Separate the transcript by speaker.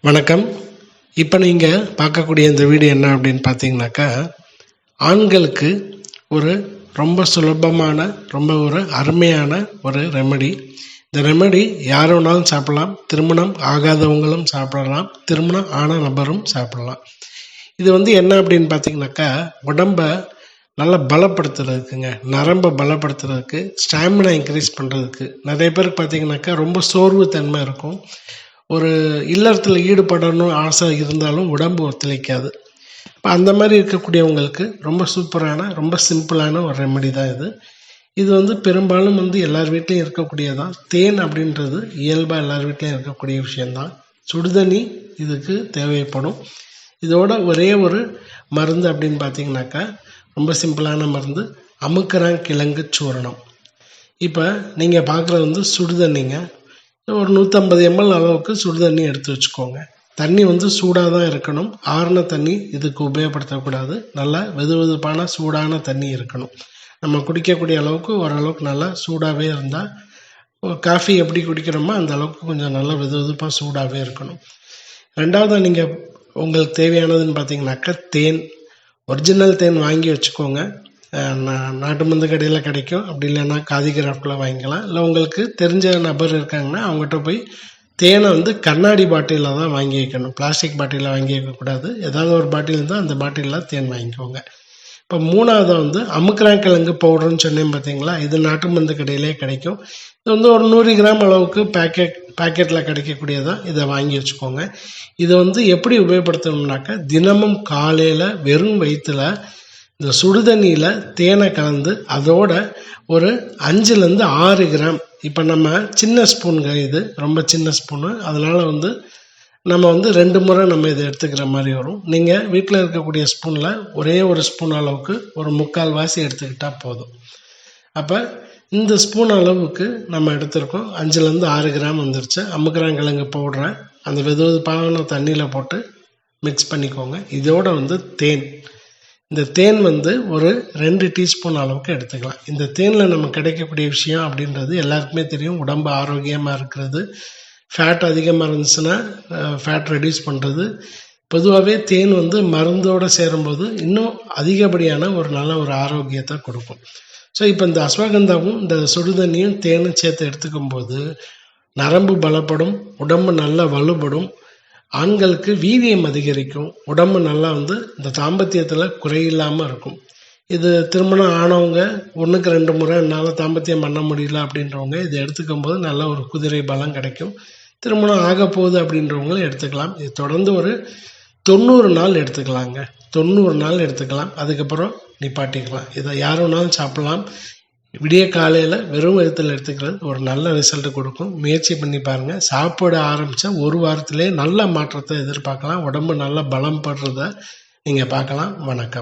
Speaker 1: வணக்கம். இப்போ நீங்கள் பார்க்கக்கூடிய இந்த வீடியோ என்ன அப்படின்னு பார்த்தீங்கன்னாக்கா, ஆண்களுக்கு ஒரு ரொம்ப சுலபமான ரொம்ப ஒரு அருமையான ஒரு ரெமெடி. இந்த ரெமெடி யார் வேணாலும் சாப்பிடலாம். திருமணம் ஆகாதவங்களும் சாப்பிடலாம், திருமணம் ஆன நபரும் சாப்பிடலாம். இது என்ன அப்படின்னு பார்த்தீங்கன்னாக்கா, உடம்பை நல்லா பலப்படுத்துறதுக்குங்க, நரம்பை பலப்படுத்துறதுக்கு, ஸ்டாமினா இன்க்ரீஸ் பண்ணுறதுக்கு. நிறைய பேருக்கு பார்த்தீங்கன்னாக்கா ரொம்ப சோர்வு தன்மை இருக்கும். ஒரு இல்லறத்தில் ஈடுபடணும் ஆசை இருந்தாலும் உடம்பு ஒத்துழைக்காது. இப்போ அந்த மாதிரி இருக்கக்கூடியவங்களுக்கு ரொம்ப சூப்பரான ரொம்ப சிம்பிளான ஒரு ரெமெடி தான் இது. இது பெரும்பாலும் எல்லார் வீட்லேயும் இருக்கக்கூடியதான். தேன் அப்படின்றது இயல்பாக எல்லார் வீட்லேயும் இருக்கக்கூடிய விஷயந்தான். சுடுதண்ணி இதுக்கு தேவைப்படும். இதோட ஒரே ஒரு மருந்து அப்படின்னு பார்த்தீங்கன்னாக்கா, ரொம்ப சிம்பிளான மருந்து, அமுக்கராங்கிழங்கு சூரணம். இப்போ நீங்கள் பார்க்குறது சுடுதண்ணிங்க. ஒரு 150 ml அளவுக்கு சுடுதண்ணி எடுத்து வச்சுக்கோங்க. தண்ணி சூடாக தான் இருக்கணும். ஆறின தண்ணி இதுக்கு உபயோகப்படுத்தக்கூடாது. நல்லா வெதுவெதுப்பான சூடான தண்ணி இருக்கணும். நம்ம குடிக்கக்கூடிய அளவுக்கு ஓரளவுக்கு நல்லா சூடாகவே இருந்தால், காஃபி எப்படி குடிக்கிறோமோ அந்த அளவுக்கு கொஞ்சம் நல்லா வெதுவெதுப்பாக சூடாகவே இருக்கணும். ரெண்டாவது நீங்கள் உங்களுக்கு தேவையானதுன்னு பார்த்தீங்கன்னாக்கா, தேன், ஒரிஜினல் தேன் வாங்கி வச்சுக்கோங்க. நாட்டு மருந்து கடையில் கிடைக்கும். அப்படி இல்லைன்னா காதி கிராஃப்டில் வாங்கிக்கலாம். இல்லை உங்களுக்கு தெரிஞ்ச நபர் இருக்காங்கன்னா அவங்ககிட்ட போய் தேனை கண்ணாடி பாட்டிலில் தான் வாங்கி வைக்கணும். பிளாஸ்டிக் பாட்டிலில் வாங்கி வைக்கக்கூடாது. ஏதாவது ஒரு பாட்டில் இருந்தால் அந்த பாட்டிலில் தேன் வாங்கிக்கோங்க. இப்போ மூணாவது அமுக்கராங்கிழங்கு பவுடர்னு சொன்னேன் பார்த்தீங்களா, இது நாட்டு மருந்து கடையிலே கிடைக்கும். இது ஒரு 100 கிராம் அளவுக்கு பேக்கெட்டில் கிடைக்கக்கூடியதான். இதை வாங்கி வச்சுக்கோங்க. இதை எப்படி உபயோகப்படுத்தணும்னாக்கா, தினமும் காலையில் வெறும் வயிற்றுல இந்த சுடுதண்ணியில் தேனை கலந்து அதோட ஒரு 5லேருந்து 6 கிராம், இப்போ நம்ம சின்ன ஸ்பூனுங்க, இது ரொம்ப சின்ன ஸ்பூனு, அதனால் நம்ம 2 முறை நம்ம இதை எடுத்துக்கிற மாதிரி வரும். நீங்கள் வீட்டில் இருக்கக்கூடிய ஸ்பூனில் ஒரே ஒரு ஸ்பூன் அளவுக்கு ஒரு 3/4 வாசி எடுத்துக்கிட்டால் போதும். அப்போ இந்த ஸ்பூன் அளவுக்கு நம்ம எடுத்திருக்கோம். 5லேருந்து 6 கிராம் வந்துருச்சு. அமுக்கராங்கிழங்கு பவுடரை அந்த வெதுவெதுப்பான தண்ணியில் போட்டு மிக்ஸ் பண்ணிக்கோங்க. இதோட தேன், இந்த தேன் ஒரு 2 டீஸ்பூன் அளவுக்கு எடுத்துக்கலாம். இந்த தேனில் நம்ம கிடைக்கக்கூடிய விஷயம் அப்படின்றது எல்லாருக்குமே தெரியும். உடம்பு ஆரோக்கியமாக இருக்கிறது, ஃபேட் அதிகமாக இருந்துச்சுன்னா ஃபேட் ரெடியூஸ் பண்ணுறது. பொதுவாகவே தேன் மருந்தோடு சேரும்போது இன்னும் அதிகப்படியான ஒரு நல்ல ஒரு ஆரோக்கியத்தை கொடுக்கும். ஸோ இப்போ இந்த அஸ்வகந்தாவும் இந்த சுடுதண்ணியும் தேனும் சேர்த்து எடுத்துக்கும் போது நரம்பு பலப்படும், உடம்பு நல்லா வலுப்படும், ஆண்களுக்கு வீரியம் அதிகரிக்கும், உடம்பு நல்லா இந்த தாம்பத்தியத்தில் குறையில்லாமல் இருக்கும். இது திருமணம் ஆனவங்க 1க்கு 2 முறை என்னால் தாம்பத்தியம் பண்ண முடியல அப்படின்றவங்க இதை எடுத்துக்கும் போது நல்ல ஒரு குதிரை பலம் கிடைக்கும். திருமணம் ஆக போகுது அப்படின்றவங்களும் எடுத்துக்கலாம். இது தொடர்ந்து ஒரு 90 நாள் எடுத்துக்கலாங்க. 90 நாள் எடுத்துக்கலாம். அதுக்கப்புறம் நிப்பாட்டிக்கலாம். இதை யார் வேணாலும் சாப்பிடலாம். விடிய காலையில் வெறும் வயிற்றில் எடுத்துக்கிறது ஒரு நல்ல ரிசல்ட் கொடுக்கும். முயற்சி பண்ணி பாருங்கள். சாப்பிட ஆரம்பித்தா 1 வாரத்திலே நல்ல மாற்றத்தை எதிர்பார்க்கலாம். உடம்பு நல்ல பலம் படுறத நீங்கள் பார்க்கலாம். வணக்கம்.